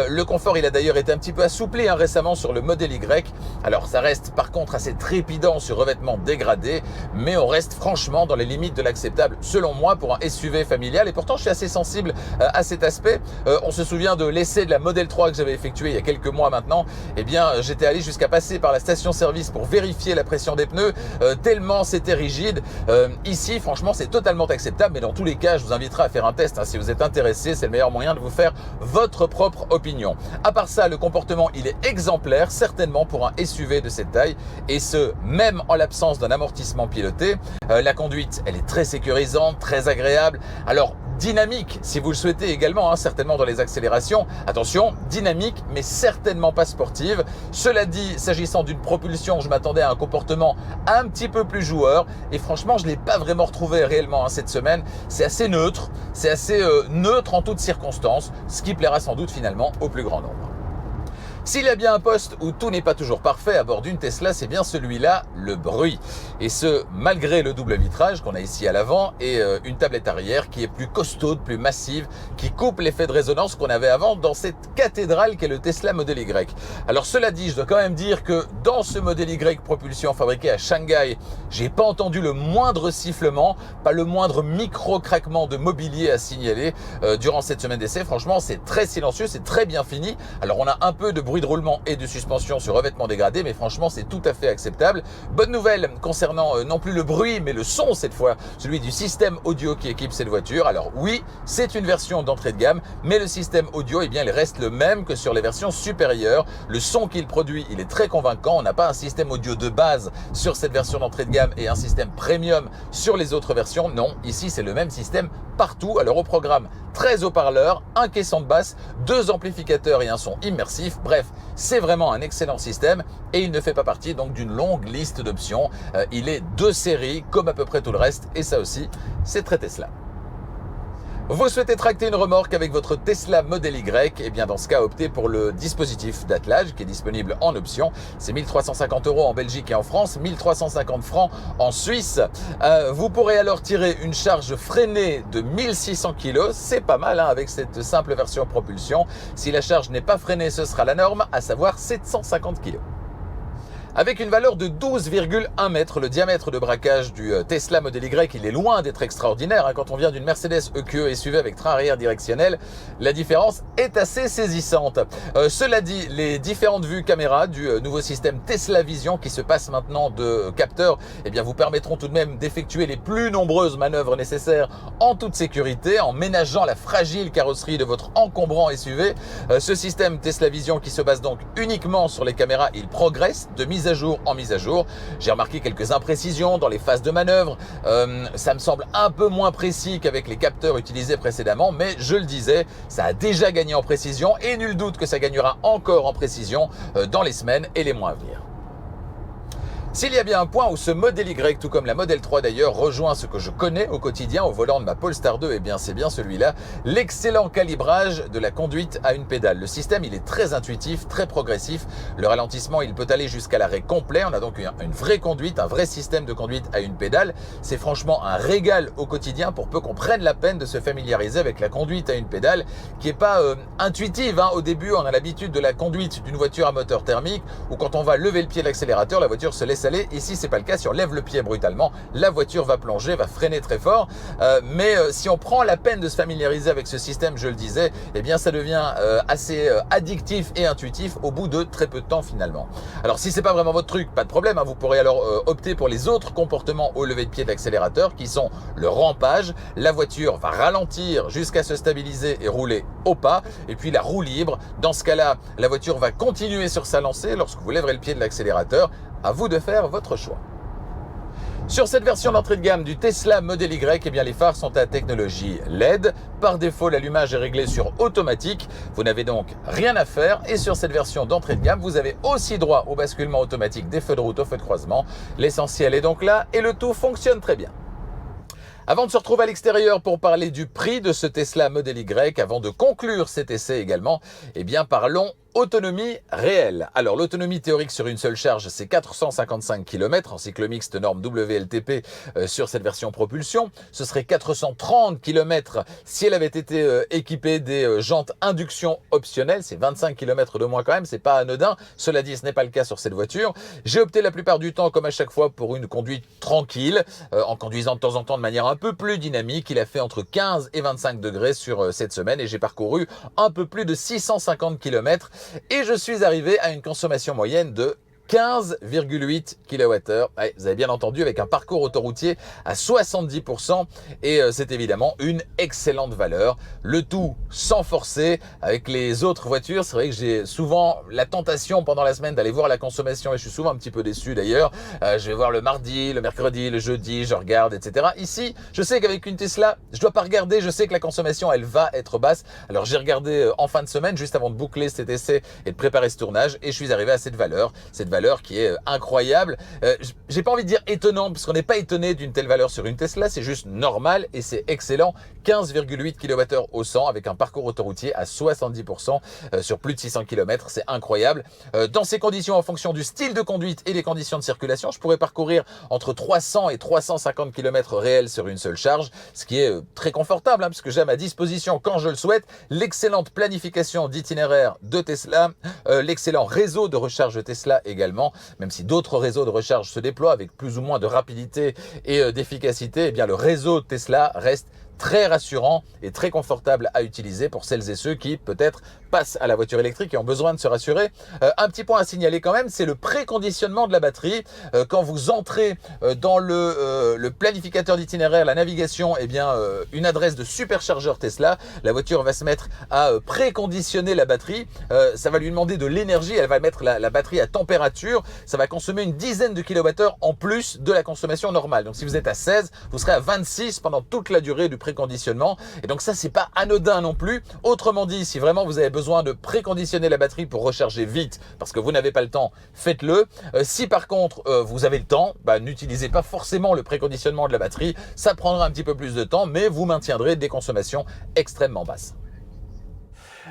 Le confort, il a d'ailleurs été un petit peu assoupli récemment sur le Model Y. Alors, ça reste par contre assez trépidant sur revêtement dégradé, mais on reste franchement dans les limites de l'acceptable, selon moi, pour un SUV familial. Et pourtant, je suis assez sensible à cet aspect. On se souvient de l'essai de la Model 3 que j'avais effectué il y a quelques mois maintenant. Eh bien, j'étais allé jusqu'à passer par la station-service pour vérifier la pression des pneus, tellement c'était rigide. Ici, franchement, c'est totalement acceptable, mais dans tous les cas, je vous inviterai à faire un test, hein, si vous êtes intéressé. C'est le meilleur moyen de vous faire votre propre opinion. À part ça, le comportement, il est exemplaire, certainement pour un SUV de cette taille, et ce, même en l'absence d'un amortissement piloté. La conduite, elle est très sécurisante, très agréable. Alors, dynamique, si vous le souhaitez également, hein, certainement dans les accélérations. Attention, dynamique, mais certainement pas sportive. Cela dit, s'agissant d'une propulsion, je m'attendais à un comportement un petit peu plus joueur. Et franchement, je ne l'ai pas vraiment retrouvé réellement, hein, cette semaine. C'est assez neutre en toutes circonstances, ce qui plaira sans doute finalement au plus grand nombre. S'il y a bien un poste où tout n'est pas toujours parfait à bord d'une Tesla, c'est bien celui-là, le bruit. Et ce, malgré le double vitrage qu'on a ici à l'avant et une tablette arrière qui est plus costaude, plus massive, qui coupe l'effet de résonance qu'on avait avant dans cette cathédrale qu'est le Tesla Model Y. Alors cela dit, je dois quand même dire que dans ce Model Y propulsion fabriqué à Shanghai, j'ai pas entendu le moindre sifflement, pas le moindre micro-craquement de mobilier à signaler durant cette semaine d'essai. Franchement, c'est très silencieux, c'est très bien fini. Alors on a un peu de bruit de roulement et de suspension sur revêtement dégradé, mais franchement c'est tout à fait acceptable. Bonne nouvelle concernant non plus le bruit mais le son cette fois, celui du système audio qui équipe cette voiture. Alors oui, c'est une version d'entrée de gamme, mais le système audio, eh bien, il reste le même que sur les versions supérieures. Le son qu'il produit, il est très convaincant. On n'a pas un système audio de base sur cette version d'entrée de gamme et un système premium sur les autres versions. Non, ici c'est le même système partout. Alors au programme, 13 haut-parleurs, un caisson de basse, 2 amplificateurs et un son immersif. Bref, c'est vraiment un excellent système et il ne fait pas partie donc d'une longue liste d'options. Il est de série comme à peu près tout le reste et ça aussi, c'est très Tesla. Vous souhaitez tracter une remorque avec votre Tesla Model Y, et bien dans ce cas, optez pour le dispositif d'attelage qui est disponible en option. C'est 1 350 € en Belgique et en France, 1 350 francs en Suisse. Vous pourrez alors tirer une charge freinée de 1600 kg, c'est pas mal hein, avec cette simple version propulsion. Si la charge n'est pas freinée, ce sera la norme, à savoir 750 kg. Avec une valeur de 12,1 mètres, le diamètre de braquage du Tesla Model Y, il est loin d'être extraordinaire. Quand on vient d'une Mercedes EQE SUV avec train arrière directionnel, la différence est assez saisissante. Cela dit, les différentes vues caméra du nouveau système Tesla Vision qui se passe maintenant de capteurs, eh bien, vous permettront tout de même d'effectuer les plus nombreuses manœuvres nécessaires en toute sécurité, en ménageant la fragile carrosserie de votre encombrant SUV. Ce système Tesla Vision qui se base donc uniquement sur les caméras, il progresse de mise à jour en mise à jour. J'ai remarqué quelques imprécisions dans les phases de manœuvre. Ça me semble un peu moins précis qu'avec les capteurs utilisés précédemment, mais je le disais, ça a déjà gagné en précision et nul doute que ça gagnera encore en précision dans les semaines et les mois à venir. S'il y a bien un point où ce Model Y, tout comme la Model 3 d'ailleurs, rejoint ce que je connais au quotidien au volant de ma Polestar 2, eh bien c'est bien celui-là, l'excellent calibrage de la conduite à une pédale. Le système, il est très intuitif, très progressif. Le ralentissement, il peut aller jusqu'à l'arrêt complet. On a donc une vraie conduite, un vrai système de conduite à une pédale. C'est franchement un régal au quotidien pour peu qu'on prenne la peine de se familiariser avec la conduite à une pédale qui est pas intuitive. Au début, on a l'habitude de la conduite d'une voiture à moteur thermique où quand on va lever le pied de l'accélérateur, la voiture se laisse aller. Ici, c'est pas le cas. Si on lève le pied brutalement, la voiture va plonger, va freiner très fort. Mais si on prend la peine de se familiariser avec ce système, je le disais, eh bien, ça devient assez addictif et intuitif au bout de très peu de temps finalement. Alors, si c'est pas vraiment votre truc, pas de problème. Vous pourrez alors opter pour les autres comportements au lever de pied de l'accélérateur, qui sont le rampage. La voiture va ralentir jusqu'à se stabiliser et rouler au pas. Et puis la roue libre. Dans ce cas-là, la voiture va continuer sur sa lancée lorsque vous lèverez le pied de l'accélérateur. À vous de faire votre choix. Sur cette version d'entrée de gamme du Tesla Model Y, eh bien les phares sont à technologie LED. Par défaut, l'allumage est réglé sur automatique. Vous n'avez donc rien à faire. Et sur cette version d'entrée de gamme, vous avez aussi droit au basculement automatique des feux de route aux feux de croisement. L'essentiel est donc là et le tout fonctionne très bien. Avant de se retrouver à l'extérieur pour parler du prix de ce Tesla Model Y, avant de conclure cet essai également, eh bien parlons Autonomie réelle. Alors l'autonomie théorique sur une seule charge, c'est 455 km en cycle mixte norme WLTP sur cette version propulsion. Ce serait 430 km si elle avait été équipée des jantes induction optionnelles. C'est 25 km de moins quand même, c'est pas anodin. Cela dit, ce n'est pas le cas sur cette voiture. J'ai opté la plupart du temps, comme à chaque fois, pour une conduite tranquille, en conduisant de temps en temps de manière un peu plus dynamique. Il a fait entre 15 et 25 degrés sur cette semaine et j'ai parcouru un peu plus de 650 km. Et je suis arrivé à une consommation moyenne de 15,8 kWh. Ouais, vous avez bien entendu, avec un parcours autoroutier à 70%. Et c'est évidemment une excellente valeur. Le tout sans forcer. Avec les autres voitures, c'est vrai que j'ai souvent la tentation pendant la semaine d'aller voir la consommation. Et je suis souvent un petit peu déçu d'ailleurs. Je vais voir le mardi, le mercredi, le jeudi, je regarde, etc. Ici, je sais qu'avec une Tesla, je dois pas regarder. Je sais que la consommation, elle va être basse. Alors j'ai regardé en fin de semaine, juste avant de boucler cet essai et de préparer ce tournage. Et je suis arrivé à cette valeur qui est incroyable. J'ai pas envie de dire étonnant, parce qu'on n'est pas étonné d'une telle valeur sur une Tesla, c'est juste normal et c'est excellent. 15,8 kWh au 100 avec un parcours autoroutier à 70% sur plus de 600 km, c'est incroyable. Dans ces conditions, en fonction du style de conduite et des conditions de circulation, je pourrais parcourir entre 300 et 350 km réels sur une seule charge, ce qui est très confortable, hein, parce que j'ai à ma disposition, quand je le souhaite, l'excellente planification d'itinéraire de Tesla, l'excellent réseau de recharge Tesla également. Même si d'autres réseaux de recharge se déploient avec plus ou moins de rapidité et d'efficacité, eh bien le réseau Tesla reste très rassurant et très confortable à utiliser pour celles et ceux qui peut-être passent à la voiture électrique et ont besoin de se rassurer. Un petit point à signaler quand même, c'est le préconditionnement de la batterie. Quand vous entrez dans le planificateur d'itinéraire, la navigation, eh bien une adresse de superchargeur Tesla, la voiture va se mettre à préconditionner la batterie. Ça va lui demander de l'énergie, elle va mettre la batterie à température. Ça va consommer une dizaine de kilowattheures en plus de la consommation normale. Donc si vous êtes à 16, vous serez à 26 pendant toute la durée du préconditionnement. Et donc ça, c'est pas anodin non plus. Autrement dit, si vraiment vous avez besoin de préconditionner la batterie pour recharger vite, parce que vous n'avez pas le temps, faites-le. Si par contre, vous avez le temps, n'utilisez pas forcément le préconditionnement de la batterie. Ça prendra un petit peu plus de temps, mais vous maintiendrez des consommations extrêmement basses.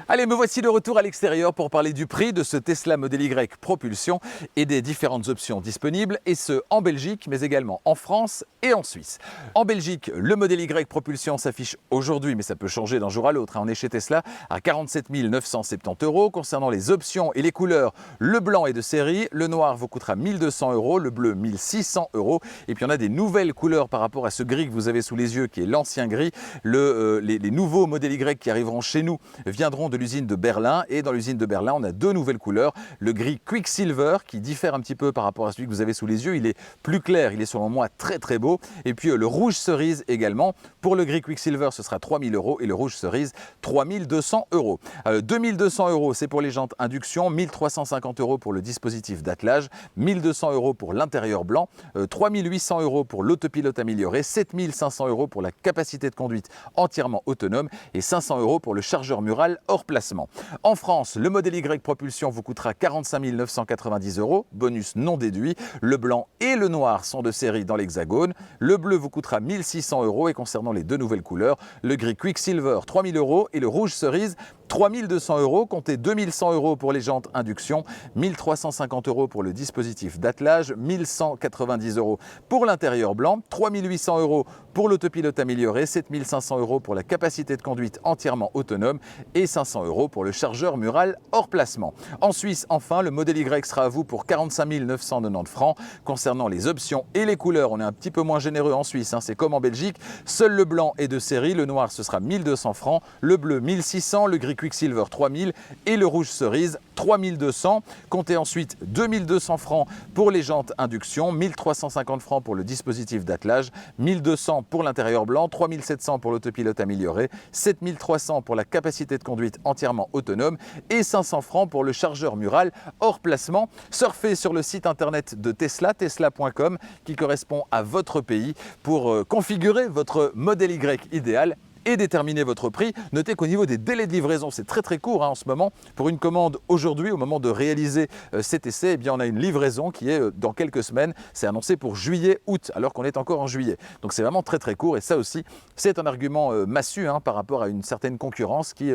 Allez, me voici de retour à l'extérieur pour parler du prix de ce Tesla Model Y propulsion et des différentes options disponibles, et ce en Belgique, mais également en France et en Suisse. En Belgique, le Model Y propulsion s'affiche aujourd'hui, mais ça peut changer d'un jour à l'autre. On est chez Tesla à 47 970 €. Concernant les options et les couleurs, le blanc est de série, le noir vous coûtera 1200 €, le bleu 1600 €. Et puis on a des nouvelles couleurs par rapport à ce gris que vous avez sous les yeux, qui est l'ancien gris. Les nouveaux Model Y qui arriveront chez nous viendront de l'usine de Berlin, et dans l'usine de Berlin on a deux nouvelles couleurs, le gris Quicksilver qui diffère un petit peu par rapport à celui que vous avez sous les yeux, il est plus clair, il est selon moi très très beau, et puis le rouge cerise également. Pour le gris Quicksilver ce sera 3000 € et le rouge cerise 3200 €. 2200 € c'est pour les jantes induction, 1350 € pour le dispositif d'attelage, 1200 € pour l'intérieur blanc, 3800 € pour l'autopilote amélioré, 7500 € pour la capacité de conduite entièrement autonome et 500 € pour le chargeur mural hors placement. En France, le Model Y propulsion vous coûtera 45 990 €, bonus non déduit. Le blanc et le noir sont de série dans l'Hexagone. Le bleu vous coûtera 1600 € et concernant les deux nouvelles couleurs, le gris Quicksilver 3000 € et le rouge cerise 3200 €, comptez 2100 € pour les jantes induction, 1350 € pour le dispositif d'attelage, 1190 € pour l'intérieur blanc, 3800 € pour l'autopilote amélioré, 7500 € pour la capacité de conduite entièrement autonome et 500 € pour le chargeur mural hors placement. En Suisse, enfin, le Model Y sera à vous pour 45 990 francs. Concernant les options et les couleurs, on est un petit peu moins généreux en Suisse, c'est comme en Belgique. Seul le blanc est de série, le noir ce sera 1200 francs, le bleu 1600, le gris Quicksilver 3000 et le rouge cerise 3200. Comptez ensuite 2200 francs pour les jantes induction, 1350 francs pour le dispositif d'attelage, 1200 pour l'intérieur blanc, 3700 pour l'autopilote amélioré, 7300 pour la capacité de conduite entièrement autonome et 500 francs pour le chargeur mural hors placement. Surfez sur le site internet de Tesla, tesla.com, qui correspond à votre pays pour configurer votre Model Y idéal et déterminer votre prix. Notez qu'au niveau des délais de livraison, c'est très court en ce moment. Pour une commande aujourd'hui, au moment de réaliser cet essai, eh bien, on a une livraison qui est dans quelques semaines. C'est annoncé pour juillet-août, alors qu'on est encore en juillet. Donc c'est vraiment très court et ça aussi, c'est un argument massu par rapport à une certaine concurrence qui,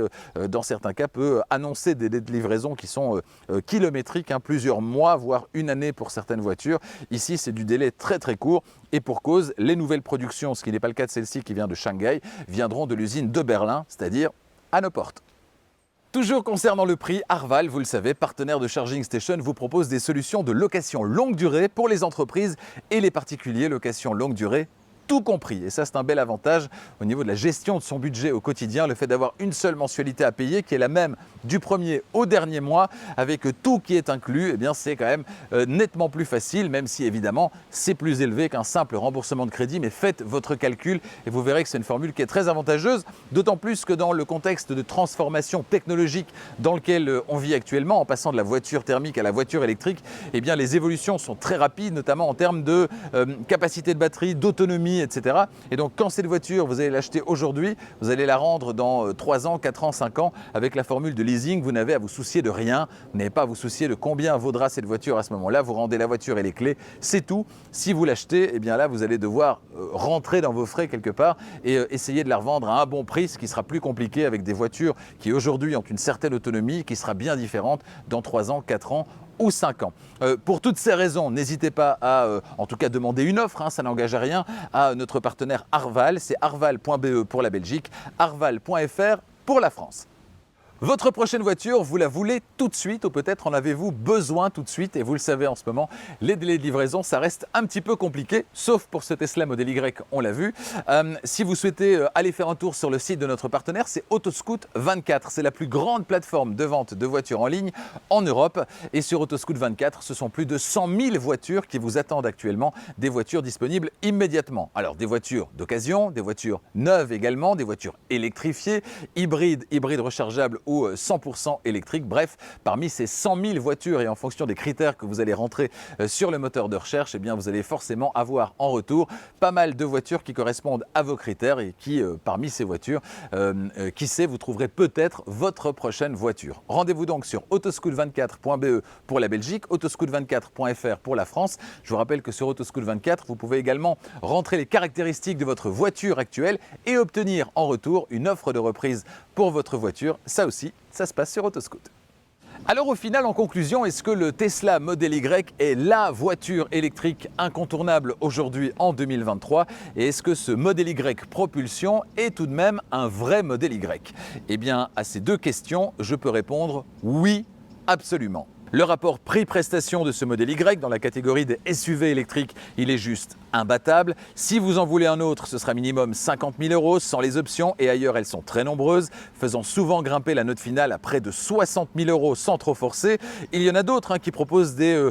dans certains cas, peut annoncer des délais de livraison qui sont kilométriques, plusieurs mois, voire une année pour certaines voitures. Ici, c'est du délai très court et pour cause, les nouvelles productions, ce qui n'est pas le cas de celle-ci qui vient de Shanghai, viendront de l'usine de Berlin, c'est-à-dire à nos portes. Toujours concernant le prix, Arval, vous le savez, partenaire de Charging Station, vous propose des solutions de location longue durée pour les entreprises et les particuliers. Location longue durée, tout compris. Et ça, c'est un bel avantage au niveau de la gestion de son budget au quotidien, le fait d'avoir une seule mensualité à payer qui est la même du premier au dernier mois avec tout qui est inclus. Eh bien, c'est quand même nettement plus facile, même si évidemment, c'est plus élevé qu'un simple remboursement de crédit. Mais faites votre calcul et vous verrez que c'est une formule qui est très avantageuse, d'autant plus que dans le contexte de transformation technologique dans lequel on vit actuellement, en passant de la voiture thermique à la voiture électrique, eh bien, les évolutions sont très rapides, notamment en termes de capacité de batterie, d'autonomie, etc. Et donc quand cette voiture, vous allez l'acheter aujourd'hui, vous allez la rendre dans 3 ans, 4 ans, 5 ans. Avec la formule de leasing, vous n'avez à vous soucier de rien. Vous n'avez pas à vous soucier de combien vaudra cette voiture à ce moment-là. Vous rendez la voiture et les clés, c'est tout. Si vous l'achetez, eh bien là, vous allez devoir rentrer dans vos frais quelque part et essayer de la revendre à un bon prix, ce qui sera plus compliqué avec des voitures qui aujourd'hui ont une certaine autonomie, qui sera bien différente dans 3 ans, 4 ans ou 5 ans. Pour toutes ces raisons, n'hésitez pas à, en tout cas, demander une offre, ça n'engage à rien, à notre partenaire Arval. C'est arval.be pour la Belgique, arval.fr pour la France. Votre prochaine voiture, vous la voulez tout de suite ou peut-être en avez-vous besoin tout de suite et vous le savez en ce moment, les délais de livraison, ça reste un petit peu compliqué, sauf pour ce Tesla Model Y, on l'a vu. Si vous souhaitez aller faire un tour sur le site de notre partenaire, c'est Autoscout24. C'est la plus grande plateforme de vente de voitures en ligne en Europe. Et sur Autoscout24, ce sont plus de 100 000 voitures qui vous attendent actuellement, des voitures disponibles immédiatement. Alors des voitures d'occasion, des voitures neuves également, des voitures électrifiées, hybrides rechargeables ou 100% électrique. Bref, parmi ces 100 000 voitures et en fonction des critères que vous allez rentrer sur le moteur de recherche, eh bien, vous allez forcément avoir en retour pas mal de voitures qui correspondent à vos critères et qui, parmi ces voitures, qui sait, vous trouverez peut-être votre prochaine voiture. Rendez-vous donc sur autoscout24.be pour la Belgique, autoscout24.fr pour la France. Je vous rappelle que sur Autoscout24, vous pouvez également rentrer les caractéristiques de votre voiture actuelle et obtenir en retour une offre de reprise pour votre voiture. Ça aussi, ça se passe sur Autoscout. Alors au final, en conclusion, est-ce que le Tesla Model Y est la voiture électrique incontournable aujourd'hui en 2023 ? Et est-ce que ce Model Y propulsion est tout de même un vrai Model Y ? Eh bien, à ces deux questions, je peux répondre oui, absolument. Le rapport prix-prestation de ce Model Y dans la catégorie des SUV électriques, il est juste imbattable. Si vous en voulez un autre, ce sera minimum 50 000 € sans les options et ailleurs elles sont très nombreuses, faisant souvent grimper la note finale à près de 60 000 € sans trop forcer. Il y en a d'autres qui proposent des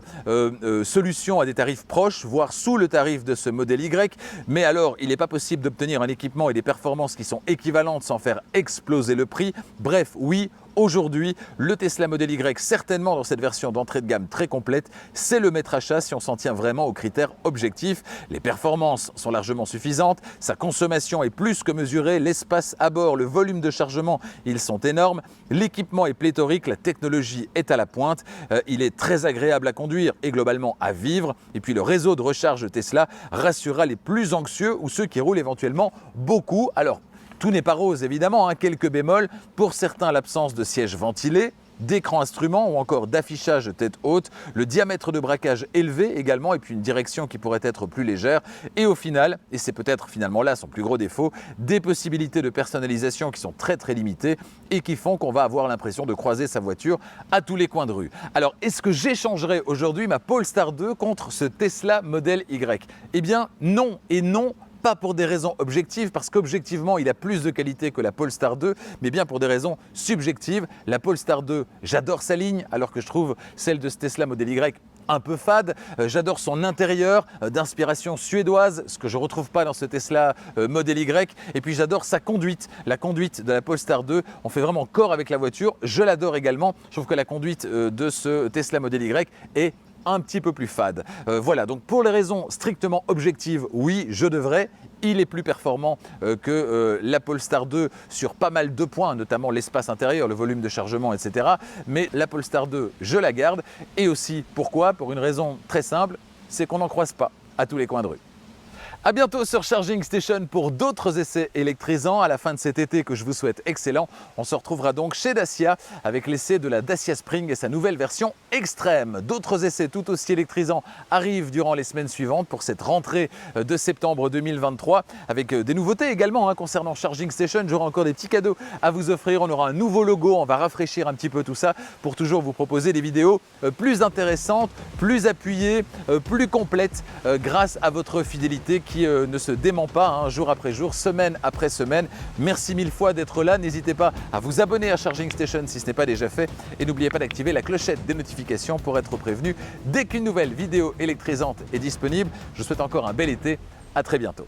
solutions à des tarifs proches, voire sous le tarif de ce Model Y. Mais alors, il n'est pas possible d'obtenir un équipement et des performances qui sont équivalentes sans faire exploser le prix. Bref, oui, aujourd'hui, le Tesla Model Y, certainement dans cette version d'entrée de gamme très complète, c'est le maître achat si on s'en tient vraiment aux critères objectifs. Les performances sont largement suffisantes, sa consommation est plus que mesurée, l'espace à bord, le volume de chargement, ils sont énormes, l'équipement est pléthorique, la technologie est à la pointe, il est très agréable à conduire et globalement à vivre. Et puis le réseau de recharge Tesla rassurera les plus anxieux ou ceux qui roulent éventuellement beaucoup. Alors, tout n'est pas rose évidemment, quelques bémols. Pour certains, l'absence de sièges ventilés, d'écran instrument ou encore d'affichage tête haute, le diamètre de braquage élevé également et puis une direction qui pourrait être plus légère. Et au final, et c'est peut-être finalement là son plus gros défaut, des possibilités de personnalisation qui sont très limitées et qui font qu'on va avoir l'impression de croiser sa voiture à tous les coins de rue. Alors, est-ce que j'échangerai aujourd'hui ma Polestar 2 contre ce Tesla Model Y ? Eh bien non et non. Pas pour des raisons objectives, parce qu'objectivement, il a plus de qualité que la Polestar 2, mais bien pour des raisons subjectives. La Polestar 2, j'adore sa ligne, alors que je trouve celle de ce Tesla Model Y un peu fade. J'adore son intérieur d'inspiration suédoise, ce que je ne retrouve pas dans ce Tesla Model Y. Et puis j'adore sa conduite. La conduite de la Polestar 2, on fait vraiment corps avec la voiture. Je l'adore également. Je trouve que la conduite de ce Tesla Model Y est un petit peu plus fade. Voilà, donc pour les raisons strictement objectives, oui, je devrais. Il est plus performant que la Polestar 2 sur pas mal de points, notamment l'espace intérieur, le volume de chargement, etc. Mais la Polestar 2, je la garde. Et aussi, pourquoi? Pour une raison très simple, c'est qu'on n'en croise pas à tous les coins de rue. A bientôt sur Charging Station pour d'autres essais électrisants à la fin de cet été que je vous souhaite excellent. On se retrouvera donc chez Dacia avec l'essai de la Dacia Spring et sa nouvelle version extrême. D'autres essais tout aussi électrisants arrivent durant les semaines suivantes pour cette rentrée de septembre 2023 avec des nouveautés également concernant Charging Station. J'aurai encore des petits cadeaux à vous offrir. On aura un nouveau logo, on va rafraîchir un petit peu tout ça pour toujours vous proposer des vidéos plus intéressantes, plus appuyées, plus complètes grâce à votre fidélité qui ne se dément pas jour après jour, semaine après semaine. Merci mille fois d'être là. N'hésitez pas à vous abonner à Charging Station si ce n'est pas déjà fait. Et n'oubliez pas d'activer la clochette des notifications pour être prévenu dès qu'une nouvelle vidéo électrisante est disponible. Je vous souhaite encore un bel été. À très bientôt.